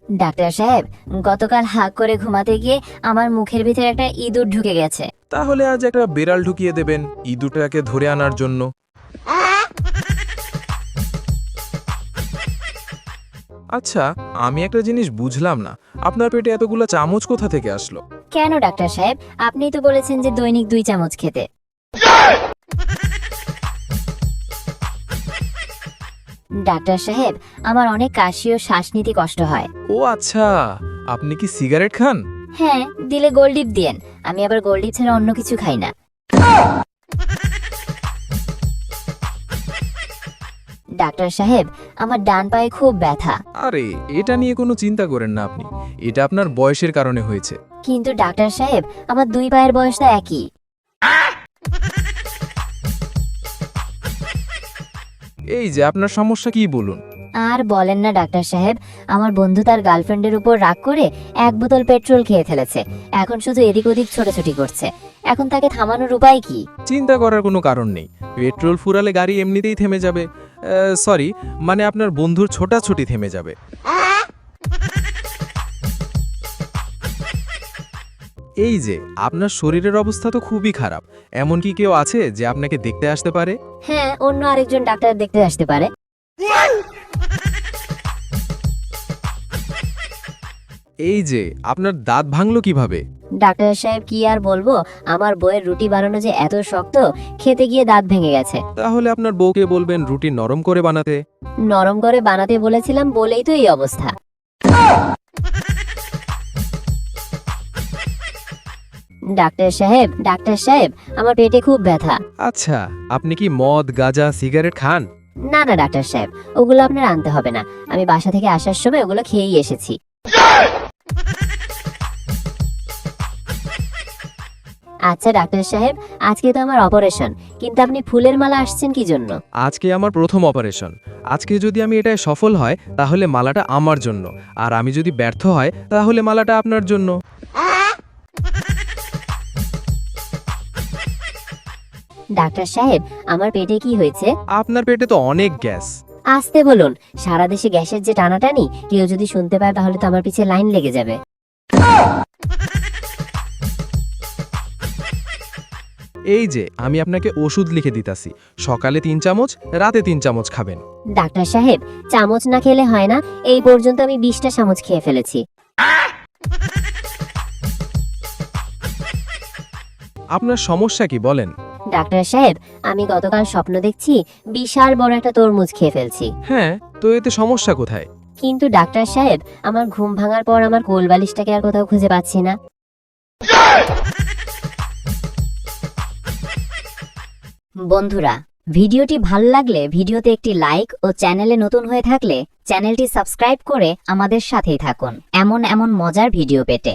Doctor সাহেব, গতকাল হাঁ করে ঘুমাতে গিয়ে আমার মুখের ভিতরে একটা ইঁদুর ঢুকে গেছে। তাহলে আজ একটা বিড়াল ঢুকিয়ে দেবেন ইঁদুরটাকে ধরে আনার জন্য। আচ্ছা, আমি একটা জিনিস বুঝলাম না, আপনার পেটে এতগুলো চামচ কোথা থেকে আসলো? কেন ডাক্তার সাহেব, আপনি তো বলেছেন যে দৈনিক 2 চামচ খেতে। ডাক্তার সাহেব, আমার অনেক কাশি ও শ্বাস নিতে কষ্ট হয়। ও আচ্ছা, আপনি কি সিগারেট খান? হ্যাঁ, দিলে গোলডিপ দিয়েন। আমি আবার গোলডিপ ছাড়া অন্য কিছু খাই না। ডাক্তার সাহেব, আমার ডান পায়ে খুব ব্যথা। আরে, এটা নিয়ে কোনো চিন্তা করেন না আপনি, এটা আপনার বয়সের কারণে হয়েছে। কিন্তু ডাক্তার সাহেব, আমার 2 পায়ের বয়স তো একই। এই যে আপনার সমস্যা কি বলুন? আর বলেন না ডাক্তার সাহেব, আমার বন্ধু তার গার্লফ্রেন্ডের উপর রাগ করে 1 বোতল পেট্রোল খেয়ে ফেলেছে। এখন শুধু এদিক ওদিক ছোটাছুটি করছে। এখন তাকে থামানোর উপায় কি? চিন্তা করার কোনো কারণ নেই, পেট্রোল ফুরালে গাড়ি এমনিতেই থেমে যাবে। সরি, মানে আপনার বন্ধুর ছোটাছুটি থেমে যাবে। এই যে আপনার শরীরের অবস্থা তো খুবই খারাপ, এমন কি কেউ আছে যে আপনাকে দেখতে আসতে পারে? হ্যাঁ, অন্য আরেকজন ডাক্তার দেখতে আসতে পারে। এই যে আপনার দাঁত ভাঙলো কিভাবে? ডাক্তার সাহেব, কি আর বলবো, আমার বউয়ের রুটি বানানো যে এত শক্ত, খেতে গিয়ে দাঁত ভেঙে গেছে। তাহলে আপনার বউকে বলবেন রুটি নরম করে বানাতে। নরম করে বানাতে বলেছিলাম বলেই তো এই অবস্থা। ডাক্তার সাহেব, আমার পেটে খুব ব্যথা। আচ্ছা, আপনি কি মদ, গাঁজা, সিগারেট খান? না না ডাক্তার সাহেব, ওগুলো আপনার আনতে হবে না। আমি বাসা থেকে আসার সময় ওগুলো খেয়েই এসেছি। আচ্ছা ডাক্তার সাহেব, আজকে তো আমার অপারেশন, কিন্তু আপনি ফুলের মালা আসছেন কি জন্য? আজকে আমার প্রথম অপারেশন। আজকে যদি আমি এটায় সফল হয় তাহলে মালাটা আমার জন্য, আর আমি যদি ব্যর্থ হয় তাহলে মালাটা আপনার জন্য। ডাক্তার সাহেব, আমার পেটে কি হয়েছে? আপনার পেটে তো অনেক গ্যাস। আসতে বলুন, সারা দেশে গ্যাসের যে টানাটানি, কেউ যদি শুনতে পায় তাহলে তো আমার পিছে লাইন লেগে যাবে। এই যে আমি আপনাকে ওষুধ লিখে দিতাছি, সকালে 3 চামচ, রাতে 3 চামচ খাবেন। ডাক্তার সাহেব, চামচ না খেলে হয় না। এই পর্যন্ত আমি 20টা চামচ খেয়ে ফেলেছি। আপনার সমস্যা কি বলেন? ডাক্তার সাহেব, আমি গতকাল স্বপ্ন দেখছি বিশাল বড় একটা তরমুজ খেয়ে ফেলছি। হ্যাঁ, তো এতে সমস্যা কোথায়? কিন্তু ডাক্তার সাহেব, আমার ঘুম ভাঙার পর আমার কোলবালিশটাকে আর কোথাও খুঁজে পাচ্ছি না। বন্ধুরা, ভিডিওটি ভালো লাগলে ভিডিওতে একটি লাইক ও চ্যানেলে নতুন হয়ে থাকলে চ্যানেলটি সাবস্ক্রাইব করে আমাদের সাথেই থাকুন এমন মজার ভিডিও পেতে।